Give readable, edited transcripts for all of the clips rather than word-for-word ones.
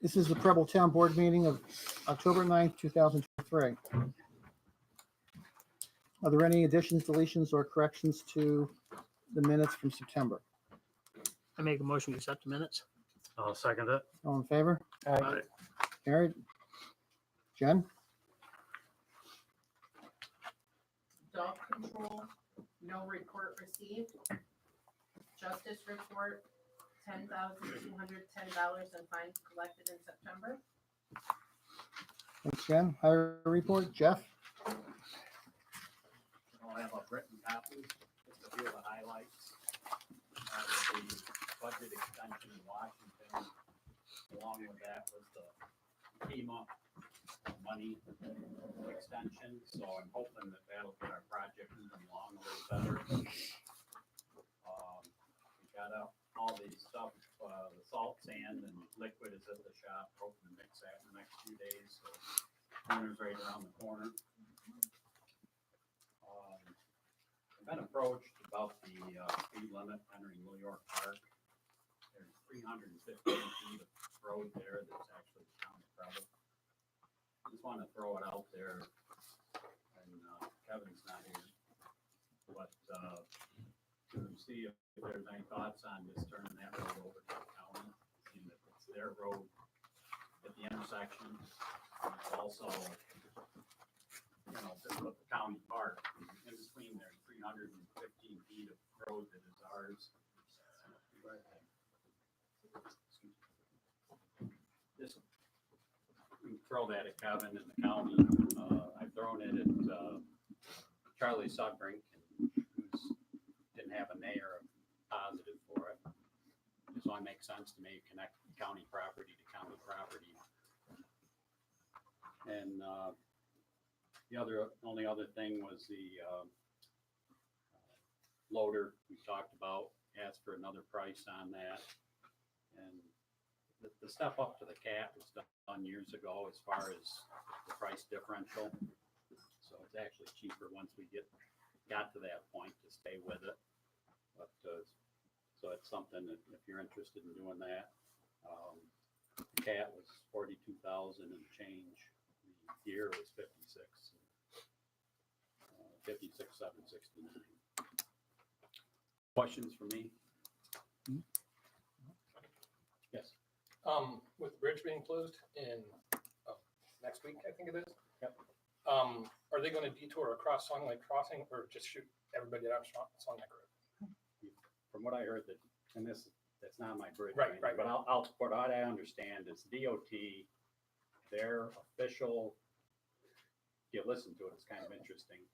This is the Preble Town Board meeting of October 9th, 2023. Are there any additions, deletions, or corrections to the minutes from September? I make a motion to accept the minutes. I'll second it. All in favor? Aye. Carried. Jen? Dog control, no report received. Justice report, $10,210 in fines collected in September. Thanks, Jen. Highway report, Jeff? I'll have a written copy, just a few of the highlights. The budget extension in Washington, along with that was the FEMA money extension, so I'm hoping that that'll get our project moving along a little better. We got all the stuff, the salt, sand, and liquid is at the shop, hoping to mix that in the next few days, so winter's right around the corner. I've been approached about the speed limit entering New York Park. There's 315 feet of road there that's actually the town of Preble. Just want to throw it out there, and Kevin's not here, but to see if there's any thoughts on just turning that road over to the county, seeing that it's their road at the intersection. It's also, just with the county park, in between there, 315 feet of road that is ours. Just throw that at Kevin and the county. I've thrown it at Charlie Sudbrink, who's didn't have a mayor positive for it. Just only makes sense to me, connect county property to county property. And the only other thing was the loader we talked about, asked for another price on that. And the step up to the cat was done years ago as far as the price differential. So it's actually cheaper once we got to that point to stay with it. But so it's something that if you're interested in doing that, the cat was 42,000 and change. The gear was 56,769. Questions for me? Yes. With the bridge being closed in next week, I think it is. Yep. Are they going to detour across Song Lake Crossing or just shoot everybody down Song Lake Road? From what I heard, and that's not my bridge. Right. But what I understand is DOT, their official, if you listen to it, it's kind of interesting,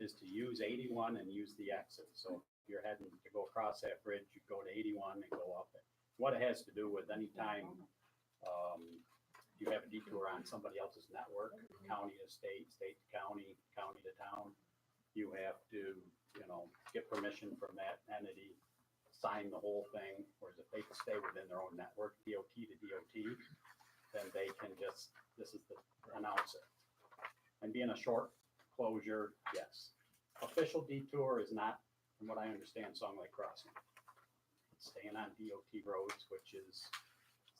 is to use 81 and use the exit. So if you're heading to go across that bridge, you go to 81 and go up it. What it has to do with any time you have a detour on somebody else's network, county to state, state to county, county to town, you have to, get permission from that entity, sign the whole thing. Whereas if they stay within their own network, DOT to DOT, then they can just, announce it. And being a short closure, yes. Official detour is not, from what I understand, Song Lake Crossing. It's staying on DOT roads, which is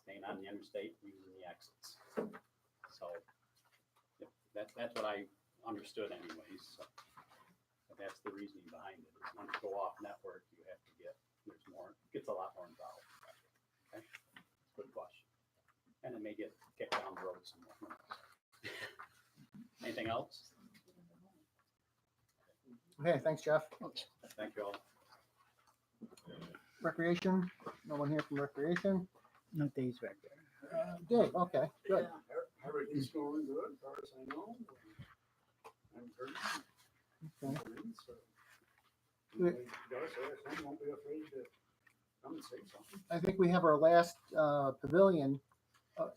staying on the interstate using the exits. So that's what I understood anyways. So that's the reasoning behind it. Is once you go off network, you have to gets a lot more involved. Okay, good question. And it may get kicked down the road some more. Anything else? Okay, thanks, Jeff. Thank you all. Recreation? No one here from Recreation? No days back there. Dave, okay, good. Everything's going good, as far as I know. I'm pretty. Okay. So, Good. I won't be afraid to come and say something. I think we have our last pavilion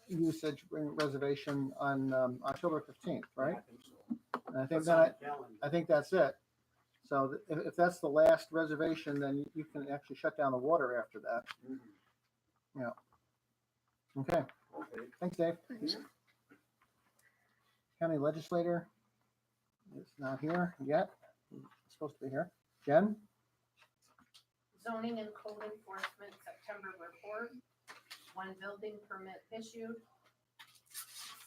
usage reservation on October 15th, right? I think so. And I think That's on that, the calendar. I think that's it. So if that's the last reservation, then you can actually shut down the water after that. Mhm. Yeah. Okay, Okay. thanks, Dave. County legislator is not here yet. He's supposed to be here. Jen? Zoning and code enforcement September report, 1 building permit issued,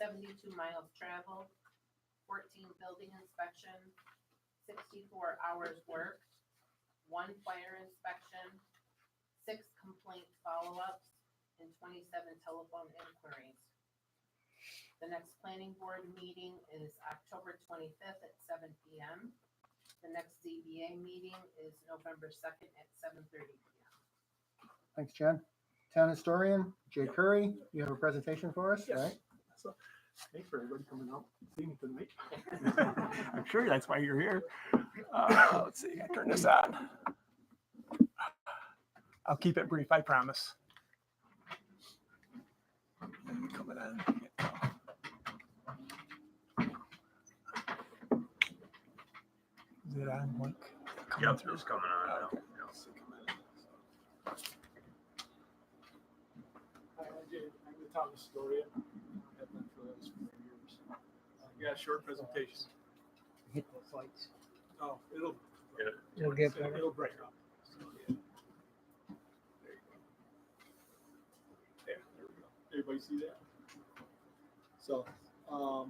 72 miles traveled, 14 building inspection, 64 hours worked, 1 fire inspection, 6 complaint follow-ups, and 27 telephone inquiries. The next planning board meeting is October 25th at 7 PM. The next ZBA meeting is November 2nd at 7:30 PM. Thanks, Jen. Town historian, Jay Curry, you have a presentation for us, Yes. right? So, thanks for everybody coming out, seeing me tonight. I'm sure that's why you're here. Let's see, I turn this on. I'll keep it brief, I promise. Coming on. Is it on, Mike? Coming Yep, through? it's coming on now. Okay. Let's see, come in. Hi, I'm the town historian. I've been for the last 4 years. Yeah, short presentation. Hit those lights. Oh, it'll. Yeah. It'll get better. It'll brighten up. So, yeah. There you go. There we go. Everybody see that? So, lost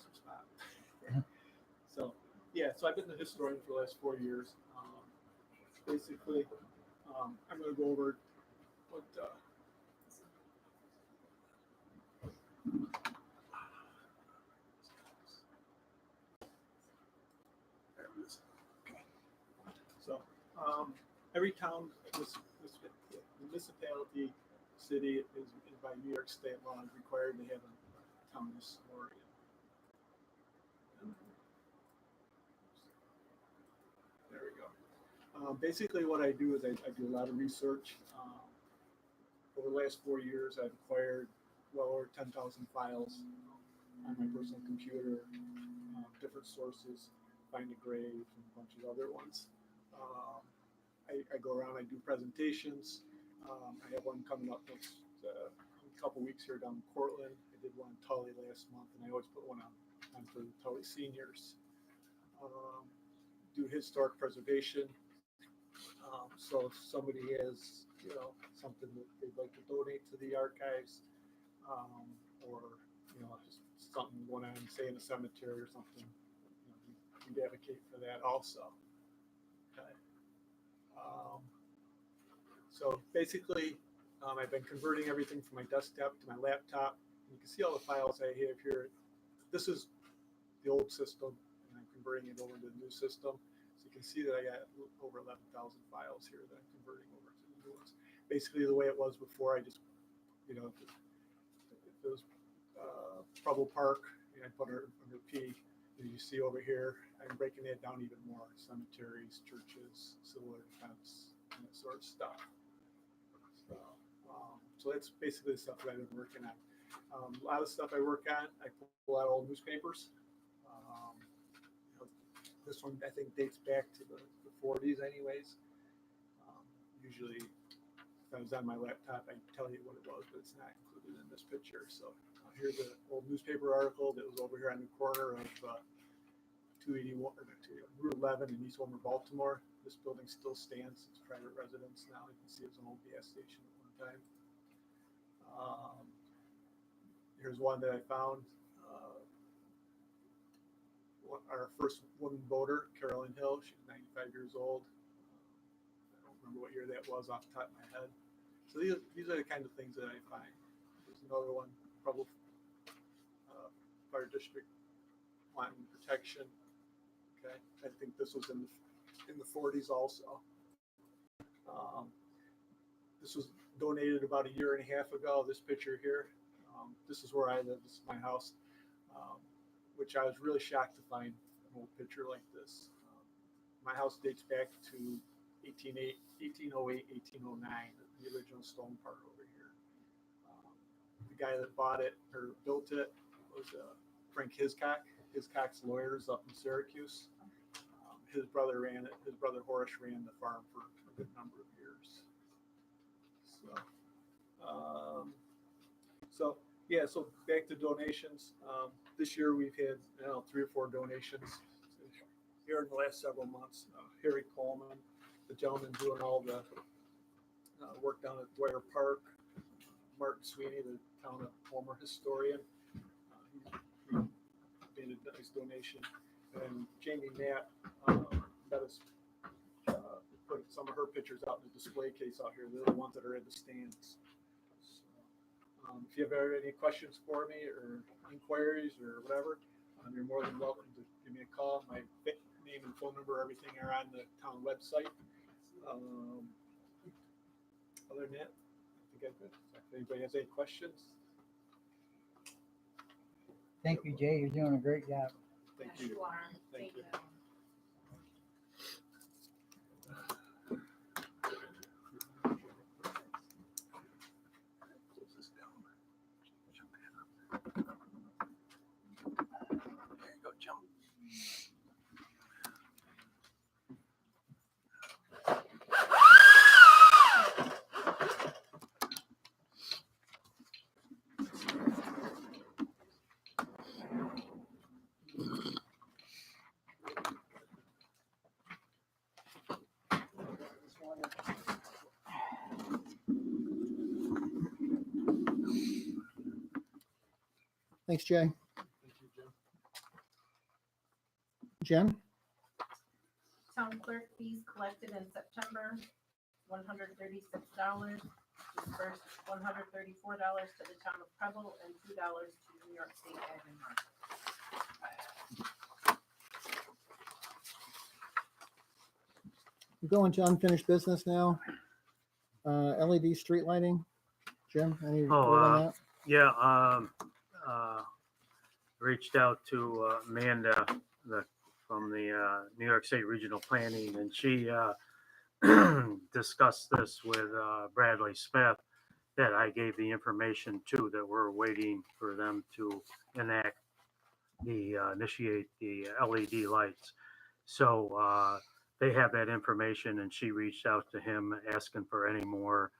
some spot. So, yeah, so I've been the historian for the last 4 years. Basically, I'm gonna go over what, there it is. Okay. So, every town, municipality, city is by New York state law is required to have a town historian. There we go. Basically, what I do is I do a lot of research. Over the last 4 years, I've acquired well over 10,000 files on my personal computer, different sources, Find a Grave, and a bunch of other ones. I go around, I do presentations. I have one coming up next a couple weeks here down in Portland. I did one in Tully last month, and I always put one on for the Tully seniors. Do historic preservation. So if somebody has, something that they'd like to donate to the archives, or, just something going on, say in a cemetery or something, we advocate for that also. Okay. So basically, I've been converting everything from my desktop to my laptop. You can see all the files I have here. This is the old system, and I'm converting it over to the new system. So you can see that I got over 11,000 files here that I'm converting over to the new ones. Basically, the way it was before, I just, if it was Preble Park, I put it under P. As you see over here, I'm breaking it down even more. Cemeteries, churches, civil defense, and that sort of stuff. So that's basically the stuff that I've been working on. A lot of stuff I work on, I pull out old newspapers. This one I think dates back to the 40s anyways. Usually if I was on my laptop, I'd tell you what it was, but it's not included in this picture. So here's an old newspaper article that was over here on the corner of 281 or Route 11 in East Wilmer, Baltimore. This building still stands. It's private residence now. You can see it was an old gas station at one time. Here's one that I found. Our first woman voter, Carolyn Hill. She's 95 years old. I don't remember what year that was off the top of my head. So these are the kind of things that I find. There's another one, Preble Fire District Planting Protection. Okay, I think this was in the 40s also. This was donated about a year and a half ago. This picture here. This is where I live. This is my house, which I was really shocked to find an old picture like this. My house dates back to 1808, 1809, the original stone part over here. The guy that bought it or built it was Frank Hiscock. Hiscock's lawyers up in Syracuse. His brother ran it. His brother Horace ran the farm for a good number of years. So back to donations. This year we've had 3 or 4 donations here in the last several months. Harry Coleman, the gentleman doing all the work down at Dwyer Park. Mark Sweeney, the town of former historian, he made a nice donation. And Jamie Knapp let us put some of her pictures out in the display case out here. They're the ones that are in the stands. So, if you have any questions for me or inquiries or whatever, you're more than welcome to give me a call. My name and phone number, everything are on the town website. Other than that, I think I'm good. If anybody has any questions, Thank you, Jay. You're doing a great job. thank Yes, you. you are. Thank you. Thanks, Jay. Thank you, Jim. Jen? Town clerk fees collected in September, $136. Dispersed $134 to the town of Preble and $2 to New York State Admin Market. We're going to unfinished business now. LED street lighting. Jim, any word on that? Yeah, reached out to Amanda from the New York State Regional Planning, and she discussed this with Bradley Smith, that I gave the information to, that we're waiting for them to initiate the LED lights. So they have that information, and she reached out to him asking for any more,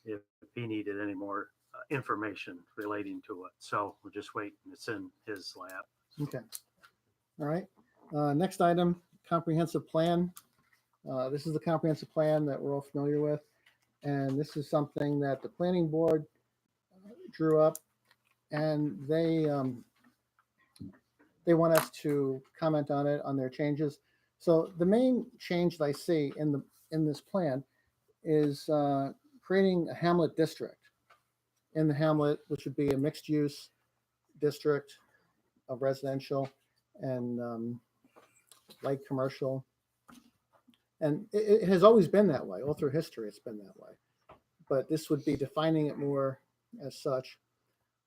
if he needed any more information relating to it. So we're just waiting. It's in his lap. Okay. All right. Next item, comprehensive plan. This is the comprehensive plan that we're all familiar with. And this is something that the planning board drew up, and they want us to comment on it, on their changes. So the main change that I see in this plan is creating a hamlet district in the hamlet, which would be a mixed use district of residential and light commercial. And it has always been that way. All through history, it's been that way. But this would be defining it more as such.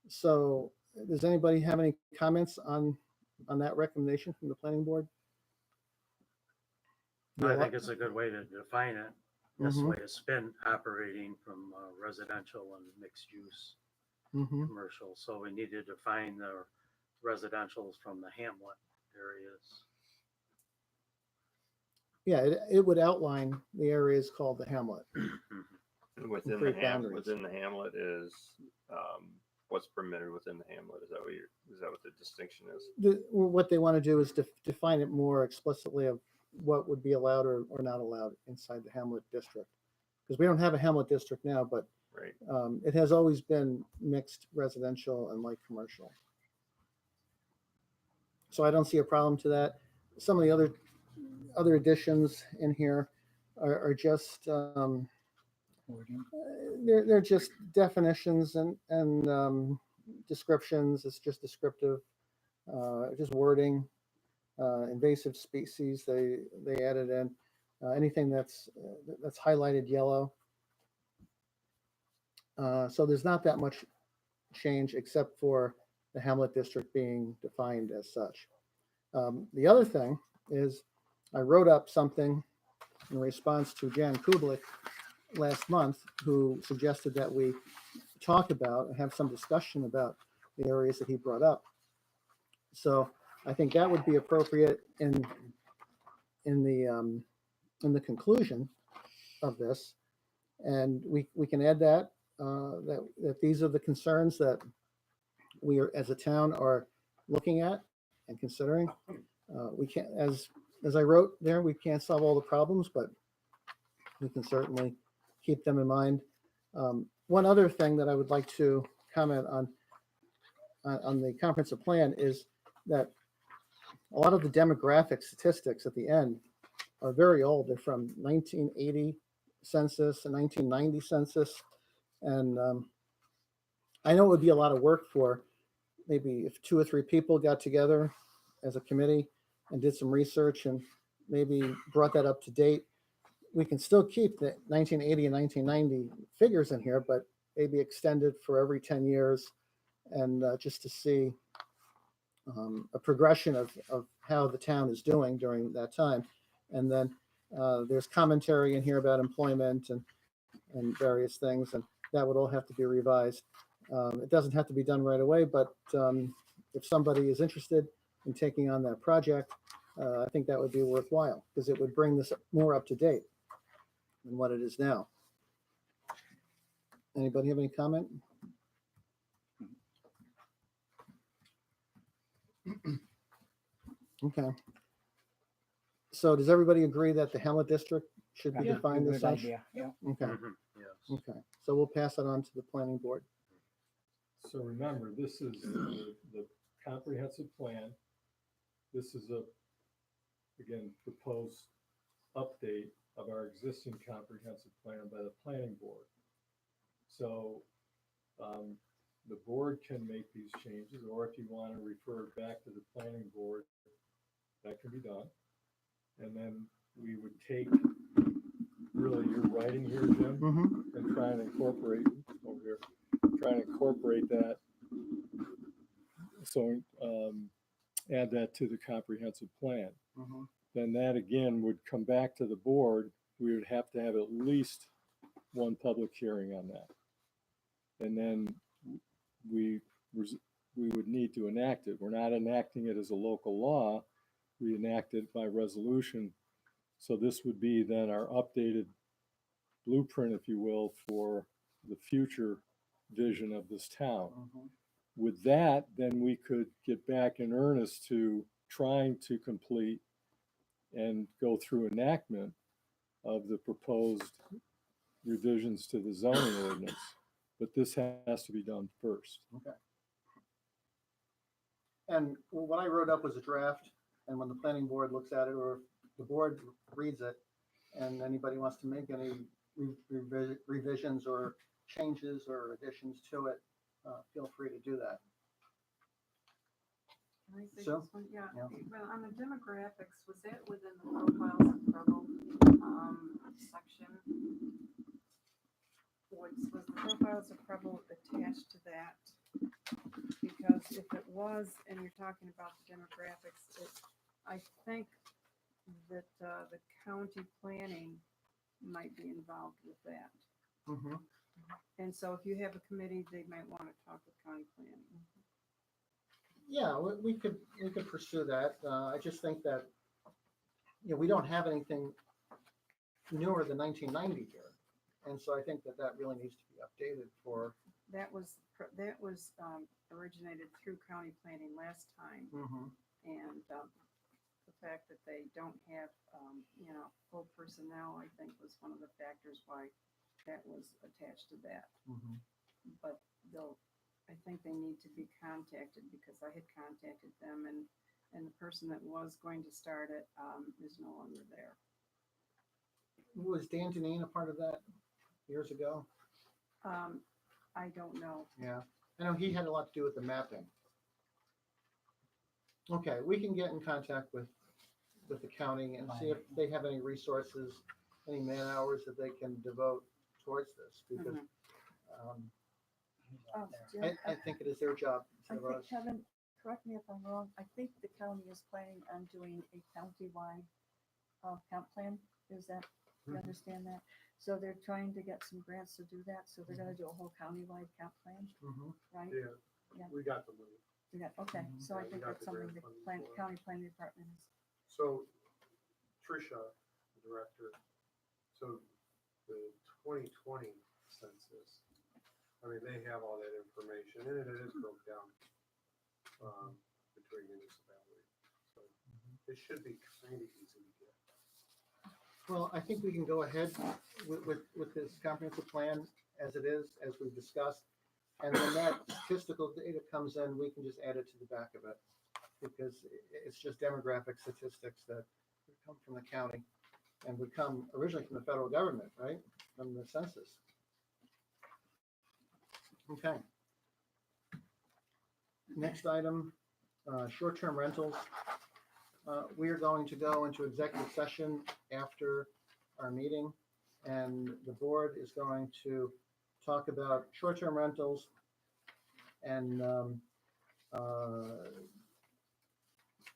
So does anybody have any comments on that recommendation from the planning board? I think it's a good way to define it. This Mhm. way it's been operating from residential and mixed use Mm-hmm. commercial. So we need to define the residentials from the hamlet areas. Yeah, it would outline the areas called the hamlet. Within the Create hamlet, boundaries. within the hamlet is what's permitted within the hamlet. Is that what the distinction is? What they want to do is define it more explicitly of what would be allowed or not allowed inside the hamlet district. Because we don't have a hamlet district now, but Right. it has always been mixed residential and light commercial. So I don't see a problem to that. Some of the other additions in here are just they're just definitions and descriptions. It's just descriptive, just wording. Invasive species they added in. Anything that's highlighted yellow. So there's not that much change except for the hamlet district being defined as such. The other thing is I wrote up something in response to Jan Kublik last month, who suggested that we talk about and have some discussion about the areas that he brought up. So I think that would be appropriate in the conclusion of this, and we can add that that these are the concerns that we are, as a town, are looking at and considering. We can't, as I wrote there, we can't solve all the problems, but we can certainly keep them in mind. One other thing that I would like to comment on the comprehensive plan is that a lot of the demographic statistics at the end are very old. They're from 1980 census and 1990 census. And I know it would be a lot of work for maybe if 2 or 3 people got together as a committee and did some research and maybe brought that up to date. We can still keep the 1980 and 1990 figures in here, but maybe extend it for every 10 years and just to see a progression of how the town is doing during that time. And then there's commentary in here about employment and various things, and that would all have to be revised. It doesn't have to be done right away, but if somebody is interested in taking on that project, I think that would be worthwhile because it would bring this more up to date than what it is now. Anybody have any comment? Okay. So does everybody agree that the Hamlet District should be Yeah, defined as good such? idea. Yeah. Okay, Mhm, yes. okay. So we'll pass it on to the planning board. So remember, this is the comprehensive plan. This is again, proposed update of our existing comprehensive plan by the planning board. So the board can make these changes, or if you want to refer it back to the planning board, that can be done. And then we would take, really, your writing here, Jim, Mm-hmm. and try and incorporate over here, try and incorporate that. So add that to the comprehensive plan. Mm-hmm. Then that again would come back to the board. We would have to have at least one public hearing on that. And then we would need to enact it. We're not enacting it as a local law. We enact it by resolution. So this would be then our updated blueprint, if you will, for the future vision of this town. Mm-hmm. With that, then we could get back in earnest to trying to complete and go through enactment of the proposed revisions to the zoning ordinance. But this has to be done first. Okay. And what I wrote up was a draft, and when the planning board looks at it, or the board reads it, and anybody wants to make any revisions or changes or additions to it, feel free to do that. Can I say So, this one? Yeah, yeah. well, on the demographics, was that within the profiles and Preble, section? Was the profiles of Preble attached to that? Because if it was, and you're talking about the demographics, I think that, the county planning might be involved with that. Mm-hmm. And so if you have a committee, they might want to talk with county planning. Yeah, we could pursue that. I just think that, we don't have anything newer than 1990 here. And so I think that really needs to be updated for. That was originated through county planning last time. Mm-hmm. And the fact that they don't have, full personnel, I think was one of the factors why that was attached to that. Mm-hmm. But I think they need to be contacted because I had contacted them and the person that was going to start it is no longer there. Was Dan Janine a part of that years ago? I don't know. Yeah, I know he had a lot to do with the mapping. Okay, we can get in contact with the county and see if they have any resources, any man hours that they can devote towards this, because Jim, I think it is their job. I instead of think, us. Kevin, correct me if I'm wrong, I think the county is planning on doing a countywide comp plan. Is that, you Mhm. understand that? So they're trying to get some grants to do that, so they're gonna do a whole countywide comp plan, Mhm. right? Yeah, Yeah. we got the money. Okay, so I Yeah, we think got that's the something grant the funding for it. county planning department is. So Tricia, the director, so the 2020 census, I mean, they have all that information and it is broke down between municipalities. So it should be kind of easy to get. Well, I think we can go ahead with this comprehensive plan as it is, as we've discussed. And when that statistical data comes in, we can just add it to the back of it. Because it's just demographic statistics that come from the county and would come originally from the federal government, right? From the census. Okay. Next item, short-term rentals. We are going to go into executive session after our meeting, and the board is going to talk about short-term rentals and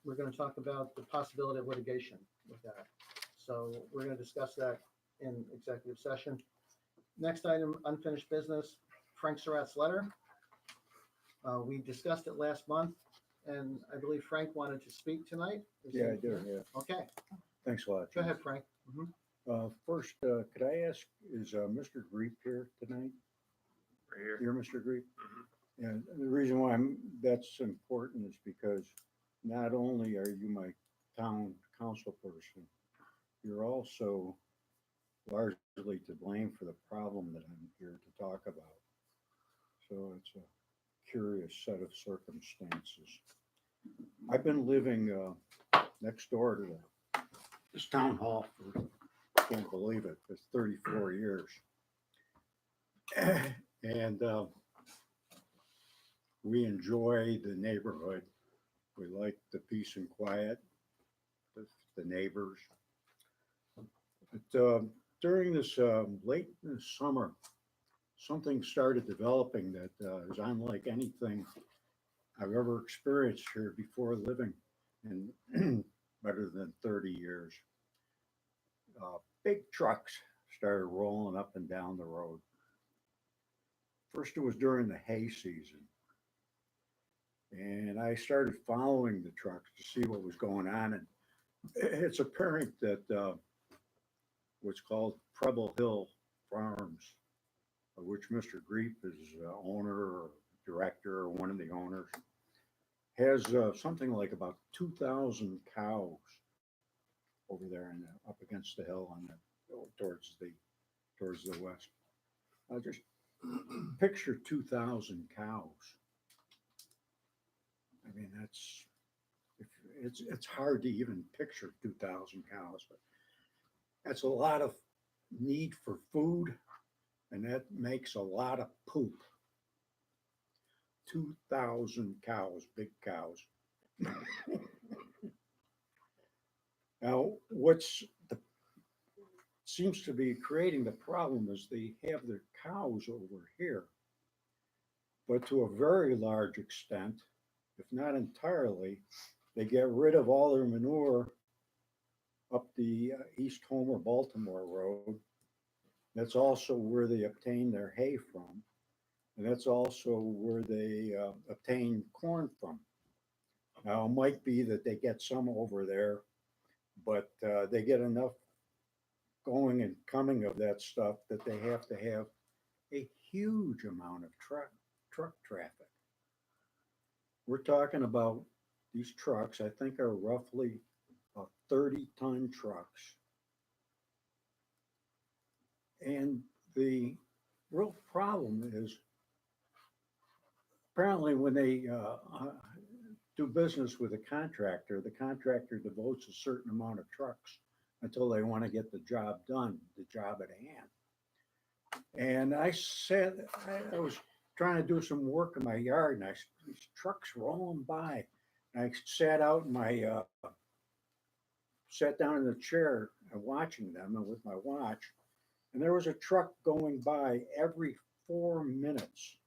we're going to talk about the possibility of litigation with that. So we're going to discuss that in executive session. Next item, unfinished business, Frank Surratt's letter. We discussed it last month, and I believe Frank wanted to speak tonight. Yeah, I do, yeah. Okay, Thanks a lot. go Jim. ahead, Frank. Mhm. First, could I ask, is Mr. Greep here tonight? Right here. You're Mr. Greep? And the reason why that's important is because not only are you my town council person, you're also largely to blame for the problem that I'm here to talk about. So it's a curious set of circumstances. I've been living next door to this town hall for, can't believe it, it's 34 years. And we enjoy the neighborhood. We like the peace and quiet, the neighbors. But during this late in the summer, something started developing that is unlike anything I've ever experienced here before living in better than 30 years. Big trucks started rolling up and down the road. First, it was during the hay season. And I started following the trucks to see what was going on. And it's apparent that what's called Preble Hill Farms, of which Mr. Greep is owner or director or one of the owners, has something like about 2,000 cows over there and up against the hill on towards the west. I just picture 2,000 cows. I mean, it's hard to even picture 2,000 cows, but that's a lot of need for food, and that makes a lot of poop. 2,000 cows, big cows. Now, seems to be creating the problem is they have their cows over here, but to a very large extent, if not entirely, they get rid of all their manure up the East Homer Baltimore Road. That's also where they obtain their hay from. And that's also where they obtain corn from. Now, it might be that they get some over there, but they get enough going and coming of that stuff that they have to have a huge amount of truck traffic. We're talking about these trucks, I think are roughly 30-ton trucks. And the real problem is apparently when they do business with a contractor, the contractor devotes a certain amount of trucks until they want to get the job done, the job at hand. And I was trying to do some work in my yard, and these trucks rolling by. And I sat out in my, sat down in the chair and watching them and with my watch, and there was a truck going by every 4 minutes.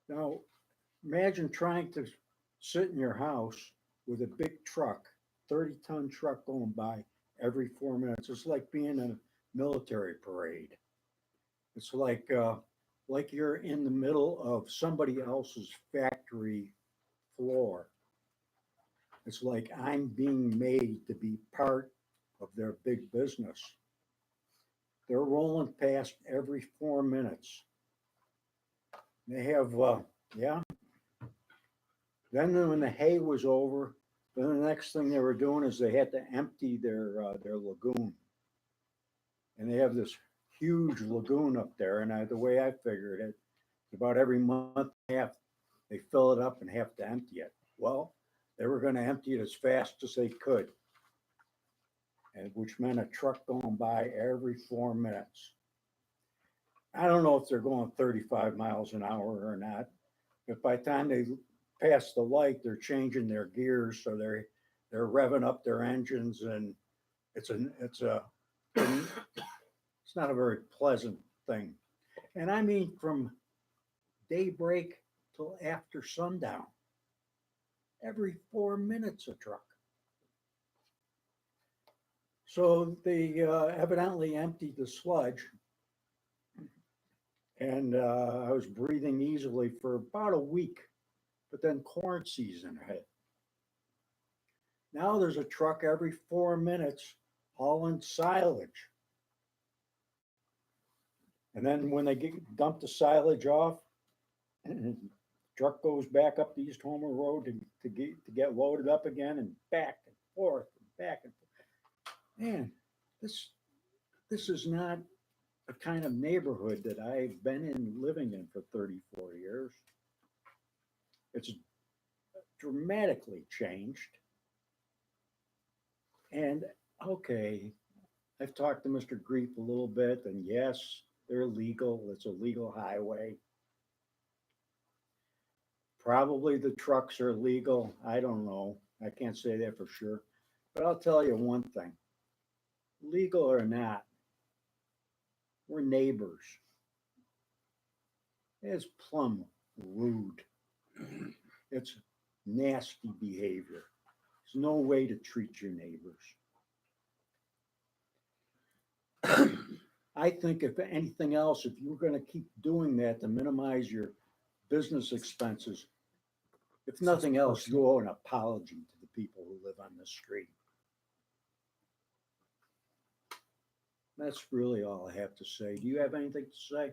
Now, imagine trying to sit in your house with a big truck, 30-ton truck going by every 4 minutes. It's like being in a military parade. It's like you're in the middle of somebody else's factory floor. It's like I'm being made to be part of their big business. They're rolling past every 4 minutes. They have, yeah. Then when the hay was over, But the next thing they were doing is they had to empty their lagoon. And they have this huge lagoon up there, and the way I figured it, about every month and a half, they fill it up and have to empty it. Well, they were gonna empty it as fast as they could. And which meant a truck going by every 4 minutes. I don't know if they're going 35 miles an hour or not, but by the time they pass the light, they're changing their gears, so they're revving up their engines, and it's not a very pleasant thing. And I mean from daybreak till after sundown. Every 4 minutes a truck. So they evidently emptied the sludge. And I was breathing easily for about a week, but then corn season hit. Now there's a truck every 4 minutes hauling silage. And then when they dump the silage off, truck goes back up the East Homer Road to get loaded up again, and back and forth and back and forth. Man, this is not a kind of neighborhood that I've been in living in for 34 years. It's dramatically changed. And okay, I've talked to Mr. Grief a little bit, and yes, they're legal. It's a legal highway. Probably the trucks are legal. I don't know. I can't say that for sure. But I'll tell you one thing. Legal or not, we're neighbors. It's plumb rude. It's nasty behavior. There's no way to treat your neighbors. I think if anything else, if you're going to keep doing that to minimize your business expenses, if nothing else, you owe an apology to the people who live on the street. That's really all I have to say. Do you have anything to say?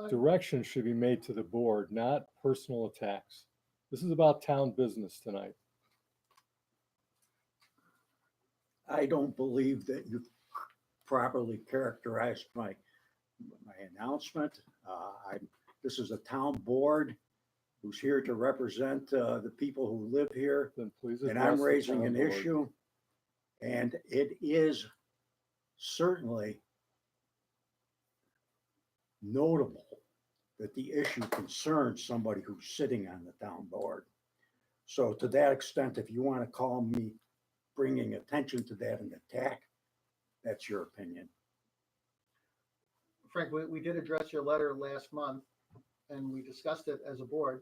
Direction should be made to the board, not personal attacks. This is about town business tonight. I don't believe that you properly characterized my announcement. This is a town board who's here to represent the people who live here. Then please And address I'm the raising town an board. issue. And it is certainly notable that the issue concerns somebody who's sitting on the town board. So to that extent, if you want to call me bringing attention to that and attack, that's your opinion. Frank, we did address your letter last month, and we discussed it as a board.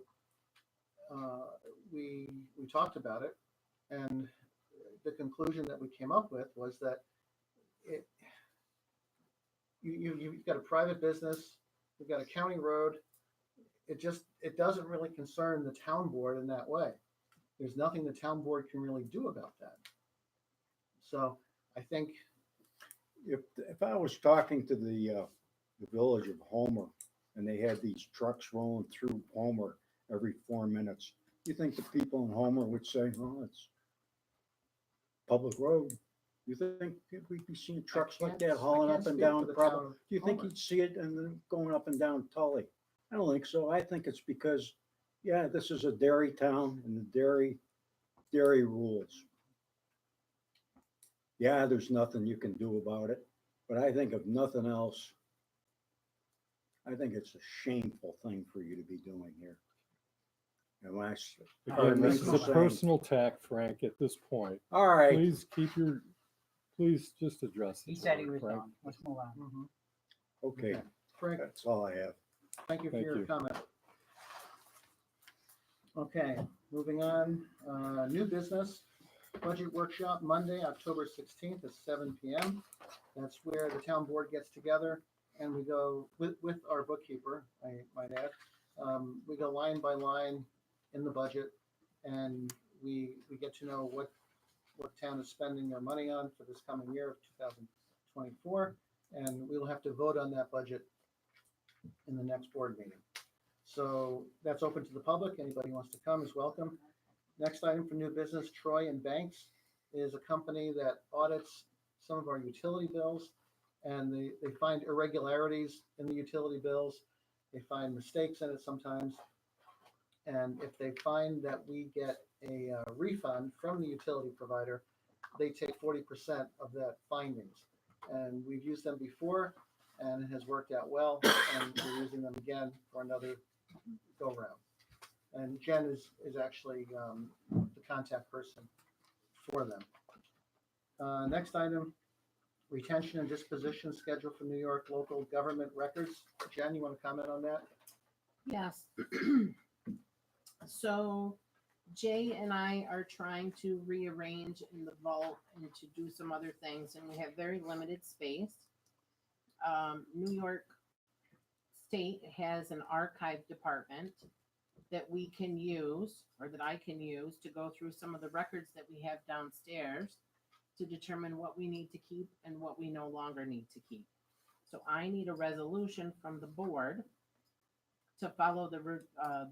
We talked about it, and the conclusion that we came up with was that you've got a private business, you've got a county road. It doesn't really concern the town board in that way. There's nothing the town board can really do about that. So I think If I was talking to the village of Homer and they had these trucks rolling through Homer every 4 minutes, you think the people in Homer would say, well, it's public road? You think we'd be seeing trucks like that hauling up and down Preble? Do you think you'd see it and then going up and down Tully? I don't think so. I think it's because, yeah, this is a dairy town and the dairy rules. Yeah, there's nothing you can do about it, but I think if nothing else, I think it's a shameful thing for you to be doing here. And when Again, this is a saying- personal attack, Frank, at this point. All right, Please just address He this. said he was Frank. done. Let's move on. okay, Frank, that's all I have. thank you for Thank your you. comment. Okay, moving on, new business, budget workshop Monday, October 16th at 7 p.m. That's where the town board gets together and we go with our bookkeeper, I might add. We go line by line in the budget and we get to know what town is spending their money on for this coming year of 2024. And we'll have to vote on that budget in the next board meeting. So that's open to the public. Anybody who wants to come is welcome. Next item for new business, Troy and Banks is a company that audits some of our utility bills, and they find irregularities in the utility bills. They find mistakes in it sometimes. And if they find that we get a refund from the utility provider, they take 40% of that findings. And we've used them before, and it has worked out well, and we're using them again for another go-round. And Jen is actually the contact person for them. Next item, retention and disposition schedule for New York local government records. Jen, you want to comment on that? Yes. So Jay and I are trying to rearrange in the vault and to do some other things, and we have very limited space. New York State has an archive department that we can use, or that I can use, to go through some of the records that we have downstairs to determine what we need to keep and what we no longer need to keep. So I need a resolution from the board to follow the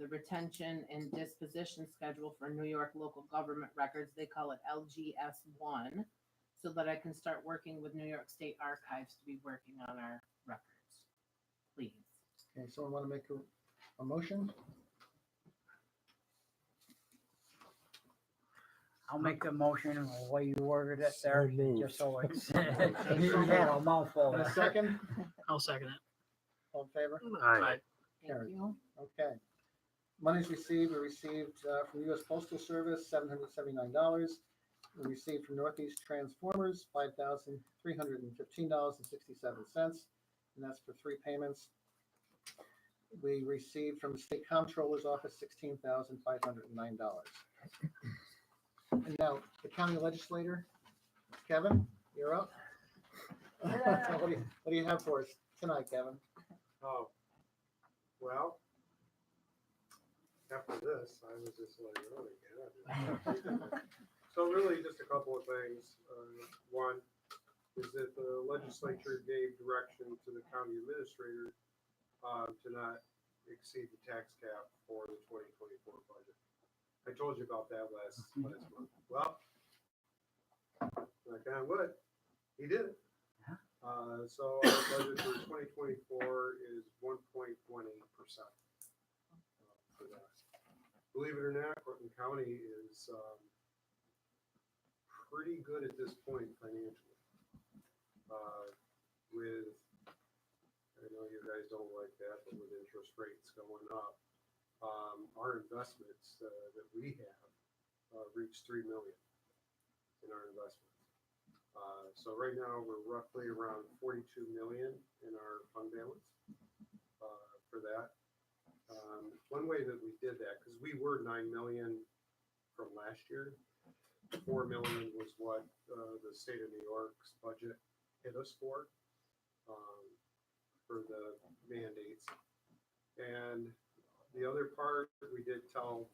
retention and disposition schedule for New York local government records. They call it LGS1, so that I can start working with New York State Archives to be working on our records. Please. Okay, someone want to make a motion? I'll make the motion the way you worded it there, So moved. just so it's, you had a mouthful And a there. second? I'll second it. All in favor? Aye. Thank Carried. you. Okay. Monies received, we received from the U.S. Postal Service, $779. We received from Northeast Transformers, $5,315.67, and that's for 3 payments. We received from the State Comptroller's Office, $16,509. And now, the county legislator, Kevin, you're up. What do you have for us tonight, Kevin? Oh, well, after this, I was just like, oh, yeah. So really, just a couple of things. One is that the legislature gave direction to the county administrator to not exceed the tax cap for the 2024 budget. I told you about that last month. Well, knock on wood, he did it. So our budget for 2024 is 1.18% for that. Believe it or not, Cortland County is pretty good at this point financially. With, I know you guys don't like that, but with interest rates going up, our investments that we have reached $3 million in our investments. So right now we're roughly around 42 million in our fund balance for that. One way that we did that, because we were 9 million from last year, 4 million was what the state of New York's budget hit us for the mandates. And the other part, we did tell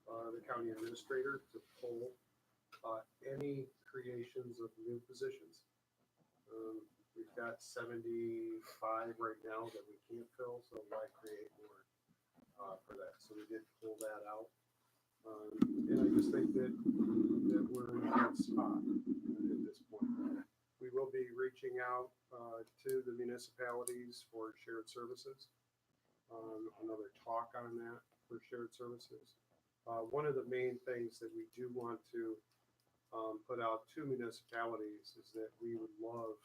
the county administrator to pull any creations of new positions. We've got 75 right now that we can't fill, so why create more for that? So we did pull that out. And I just think that we're in a good spot at this point. We will be reaching out to the municipalities for shared services. Another talk on that for shared services. One of the main things that we do want to put out to municipalities is that we would love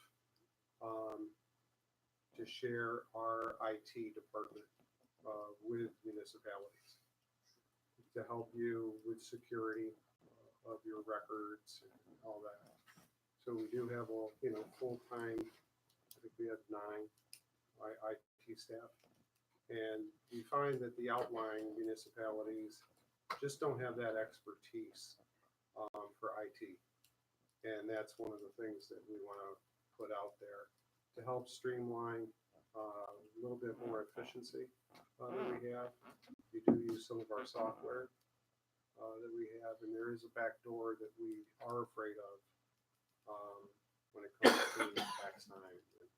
to share our IT department with municipalities to help you with security of your records and all that. So we do have a full-time, I think we have 9 IT staff. And we find that the outlying municipalities just don't have that expertise for IT. And that's one of the things that we want to put out there to help streamline a little bit more efficiency that we have. We do use some of our software that we have, and there is a back door that we are afraid of when it comes to tax time and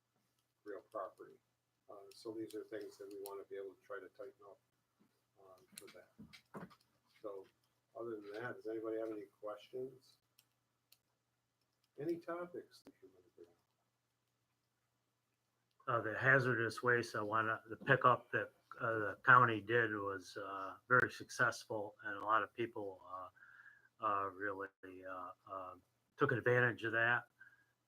real property. So these are things that we want to be able to try to tighten up for that. So Other than that, does anybody have any questions? Any topics that you want to bring up? The hazardous waste, the pickup that the county did was very successful, and a lot of people really took advantage of that,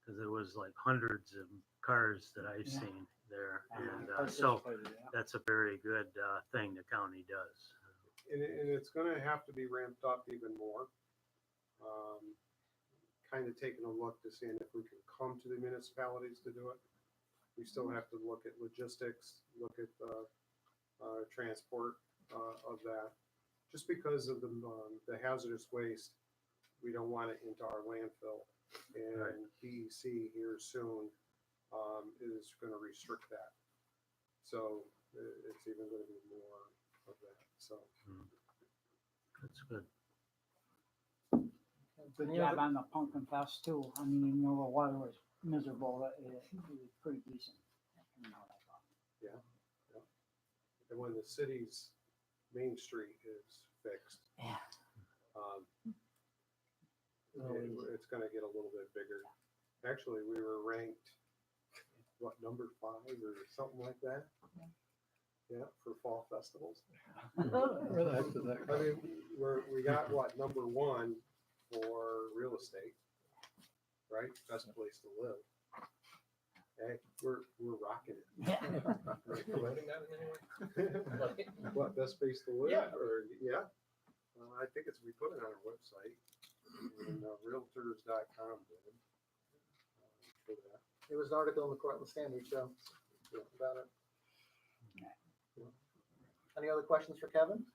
because there was like hundreds of cars that I've Yeah. seen there, Yeah, and I so participated, yeah. that's a very good thing the county does. And it's gonna have to be ramped up even more. Kind of taking a look to seeing if we can come to the municipalities to do it. We still have to look at logistics, look at transport of that. Just because of the hazardous waste, we don't want it into our landfill. Right. And DEC here soon is gonna restrict that. So it's even gonna be more of that, so. That's good. Good Any job other- on the pumpkin fest too. I mean, even though the weather was miserable, it was pretty decent. You know, I thought. And when the city's main street is fixed, Yeah. it's gonna get a little bit bigger. Actually, we were ranked, what, number 5 or something like that? Yeah, for fall festivals. Where the heck did that I come? mean, we got what, number 1 for real estate, right? Best place to live. Hey, we're rocking it. Are you promoting that in any way? What, best place to live? Yeah. Or, yeah. I think we put it on our website. And realtors.com did. For that. There was an article in the Cortland Standard Show about it. Any other questions for Kevin?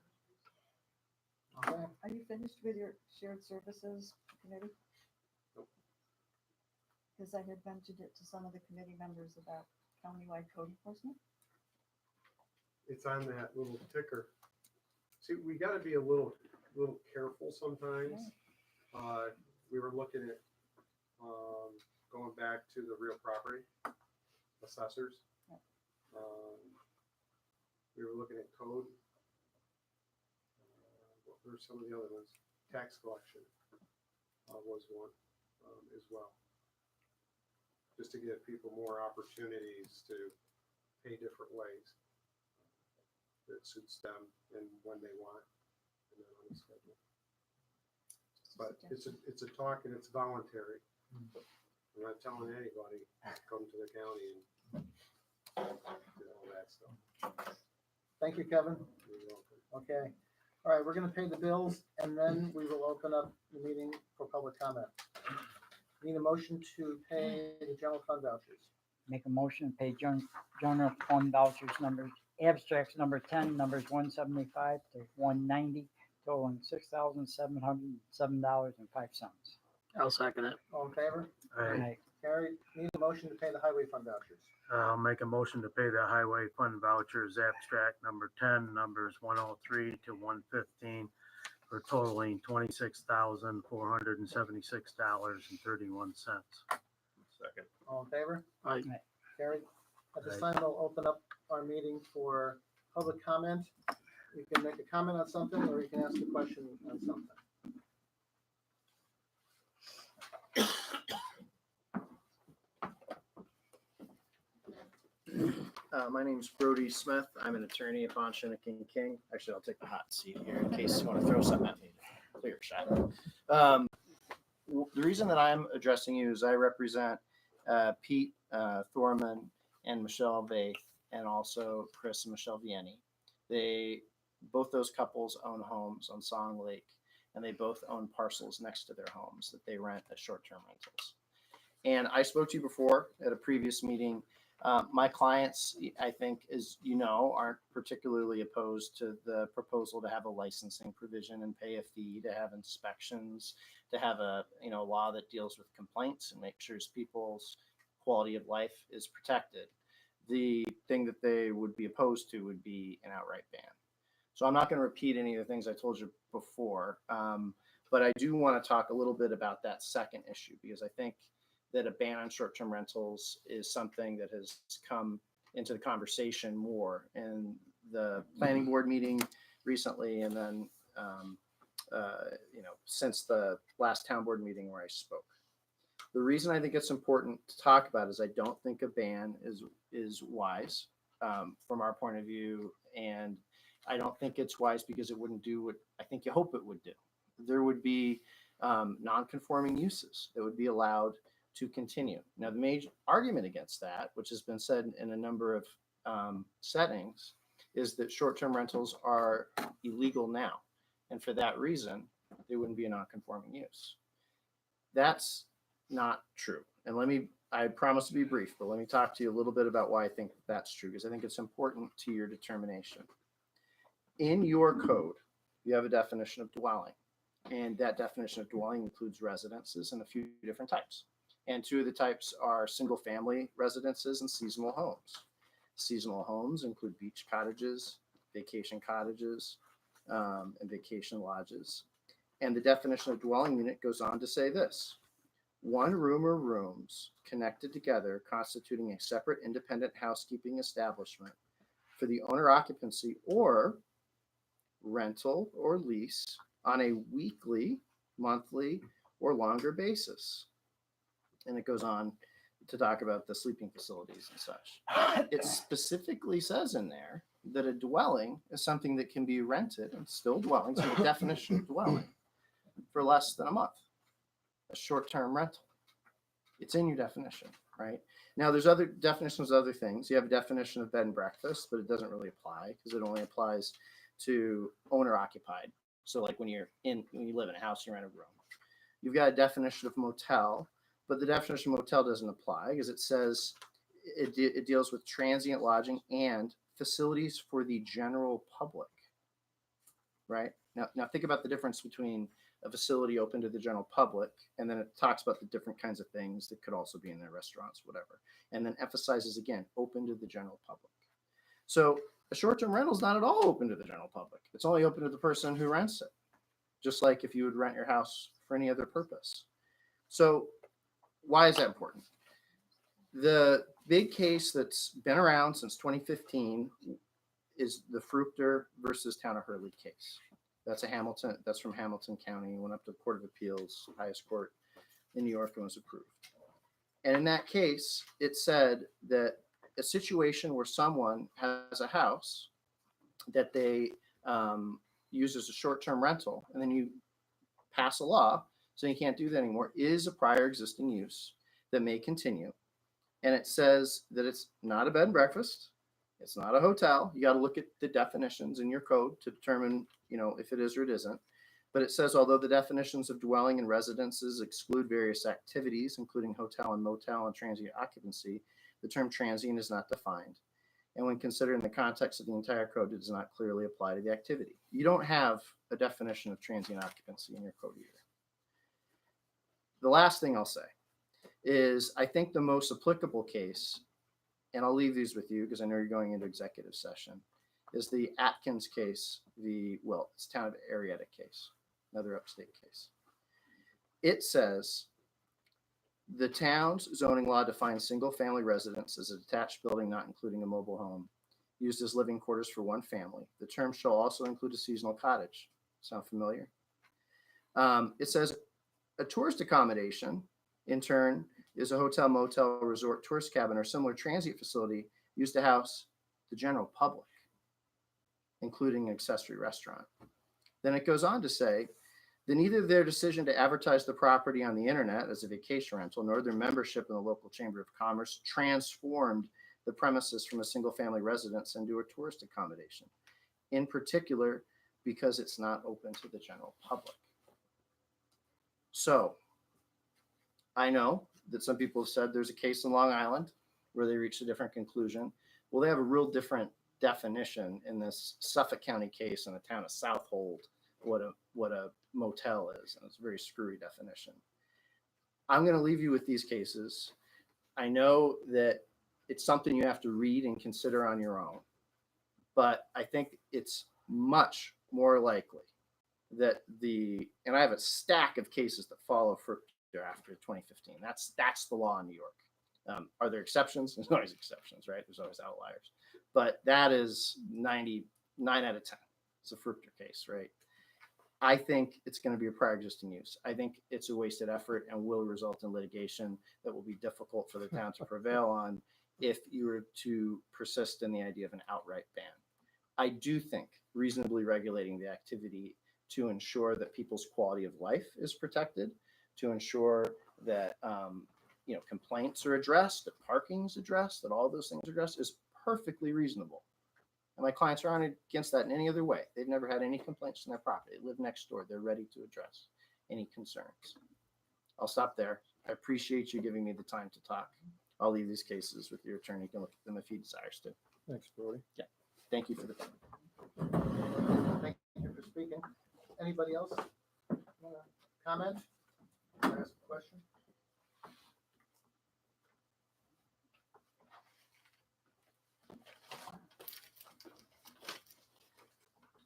Okay. Are you finished with your shared services committee? Nope. Because I had mentioned it to some of the committee members about countywide code enforcement. It's on that little ticker. See, we gotta be a little careful sometimes. We were looking at, going back to the real property assessors. Yep. We were looking at code. What were some of the other ones? Tax collection, was one, as well. Just to give people more opportunities to pay different ways that suits them and when they want, and then on the schedule. But it's a talk and it's voluntary. I'm not telling anybody to come to the county and do all that stuff. Thank you, Kevin. You're welcome. Okay. All right, we're gonna pay the bills and then we will open up the meeting for public comment. Need a motion to pay the general fund vouchers. Make a motion to pay general fund vouchers numbers, abstracts number 10, numbers 175 to 190, totaling $6,707.05. I'll second it. All in favor? All right. Carried. Need a motion to pay the highway fund vouchers. I'll make a motion to pay the highway fund vouchers, abstract number 10, numbers 103 to 115, for totaling $26,476.31. Second. All in favor? Aye. Carried. At this Aye. time, we'll open up our meeting for public comment. You can make a comment on something or you can ask a question on something. My name's Brody Smith. I'm an attorney at Bond Shinnick & King. Actually, I'll take the hot seat here in case you want to throw something at me. Clear shot. The reason that I'm addressing you is I represent Pete Thorman and Michelle Vaith, and also Chris and Michelle Vianney. Both those couples own homes on Song Lake, and they both own parcels next to their homes that they rent as short-term rentals. And I spoke to you before at a previous meeting. My clients, I think, as you know, aren't particularly opposed to the proposal to have a licensing provision and pay a fee, to have inspections, to have a law that deals with complaints and make sure people's quality of life is protected. The thing that they would be opposed to would be an outright ban. So I'm not going to repeat any of the things I told you before, but I do want to talk a little bit about that second issue, because I think that a ban on short-term rentals is something that has come into the conversation more in the planning board meeting recently, and then since the last town board meeting where I spoke. The reason I think it's important to talk about is I don't think a ban is wise from our point of view, and I don't think it's wise because it wouldn't do what I think you hope it would do. There would be non-conforming uses that would be allowed to continue. Now, the major argument against that, which has been said in a number of settings, is that short-term rentals are illegal now, and for that reason, they wouldn't be a non-conforming use. That's not true. And I promise to be brief, but let me talk to you a little bit about why I think that's true, because I think it's important to your determination. In your code, you have a definition of dwelling, and that definition of dwelling includes residences and a few different types. And two of the types are single-family residences and seasonal homes. Seasonal homes include beach cottages, vacation cottages, and vacation lodges. And the definition of dwelling unit goes on to say this: one room or rooms connected together constituting a separate independent housekeeping establishment for the owner occupancy or rental or lease on a weekly, monthly, or longer basis. And it goes on to talk about the sleeping facilities and such. It specifically says in there that a dwelling is something that can be rented, and still dwellings in the definition of dwelling, for less than a month. A short-term rental. It's in your definition, right? Now, there's other definitions of other things. You have a definition of bed and breakfast, but it doesn't really apply because it only applies to owner-occupied. So like when you live in a house, you rent a room. You've got a definition of motel, but the definition of motel doesn't apply because it says it deals with transient lodging and facilities for the general public, right? Now think about the difference between a facility open to the general public, and then it talks about the different kinds of things that could also be in their restaurants, whatever, and then emphasizes again, open to the general public. So a short-term rental is not at all open to the general public. It's only open to the person who rents it, just like if you would rent your house for any other purpose. So why is that important? The big case that's been around since 2015 is the Fruchter versus Town of Hurley case. That's from Hamilton County, went up to the Court of Appeals, highest court in New York, and was approved. And in that case, it said that a situation where someone has a house that they use as a short-term rental, and then you pass a law so you can't do that anymore, is a prior existing use that may continue. And it says that it's not a bed and breakfast. It's not a hotel. You got to look at the definitions in your code to determine, if it is or it isn't. But it says, although the definitions of dwelling and residences exclude various activities, including hotel and motel and transient occupancy, the term transient is not defined. And when considered in the context of the entire code, it does not clearly apply to the activity. You don't have a definition of transient occupancy in your code either. The last thing I'll say is I think the most applicable case, and I'll leave these with you because I know you're going into executive session, is the Atkins case, it's Town of Arietta case, another upstate case. It says the town's zoning law defines single-family residence as a detached building not including a mobile home used as living quarters for one family. The term shall also include a seasonal cottage. Sound familiar? It says a tourist accommodation, in turn, is a hotel, motel, resort, tourist cabin, or similar transient facility used to house the general public, including an accessory restaurant. Then it goes on to say that neither their decision to advertise the property on the internet as a vacation rental nor their membership in the local chamber of commerce transformed the premises from a single-family residence into a tourist accommodation, in particular because it's not open to the general public. So I know that some people have said there's a case in Long Island where they reached a different conclusion. Well, they have a real different definition in this Suffolk County case in the town of Southold, what a motel is. And it's a very screwy definition. I'm going to leave you with these cases. I know that it's something you have to read and consider on your own, but I think it's much more likely that and I have a stack of cases that follow for after 2015. That's the law in New York. Are there exceptions? There's always exceptions, right? There's always outliers, but that is 99 out of 10. It's a Fruchter case, right? I think it's going to be a prior existing use. I think it's a wasted effort and will result in litigation that will be difficult for the town to prevail on if you were to persist in the idea of an outright ban. I do think reasonably regulating the activity to ensure that people's quality of life is protected, to ensure that complaints are addressed, that parking is addressed, that all those things are addressed is perfectly reasonable. And my clients aren't against that in any other way. They've never had any complaints on their property. They live next door. They're ready to address any concerns. I'll stop there. I appreciate you giving me the time to talk. I'll leave these cases with your attorney. You can look at them if he desires to. Thanks, Brody. Thank you for the time. Thank you for speaking. Anybody else wanna comment? Ask a question?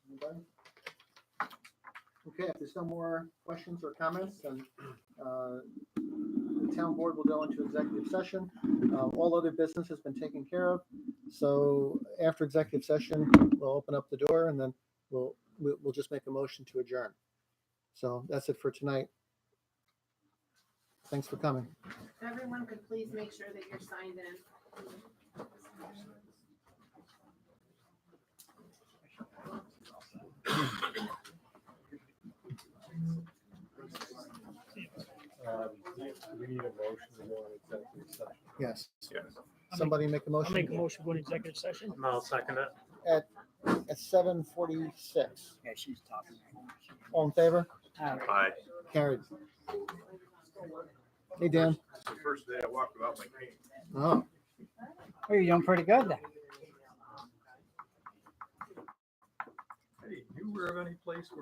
Anybody? Okay, if there's no more questions or comments, then the town board will go into executive session. All other business has been taken care of. So after executive session, we'll open up the door and then we'll just make a motion to adjourn. So that's it for tonight. Thanks for coming. If everyone could please make sure that you're signed in. We need a motion to go in executive session. Yes. Yes. Somebody make a I'll motion make a motion for an executive session. I'll second it. at 7:46. Yeah, she's talking. All in favor? Aye. Carried. Hey, Dan. The first day I walked without my cane. Oh, Oh, you're doing pretty good then. Hey, you aware of any place where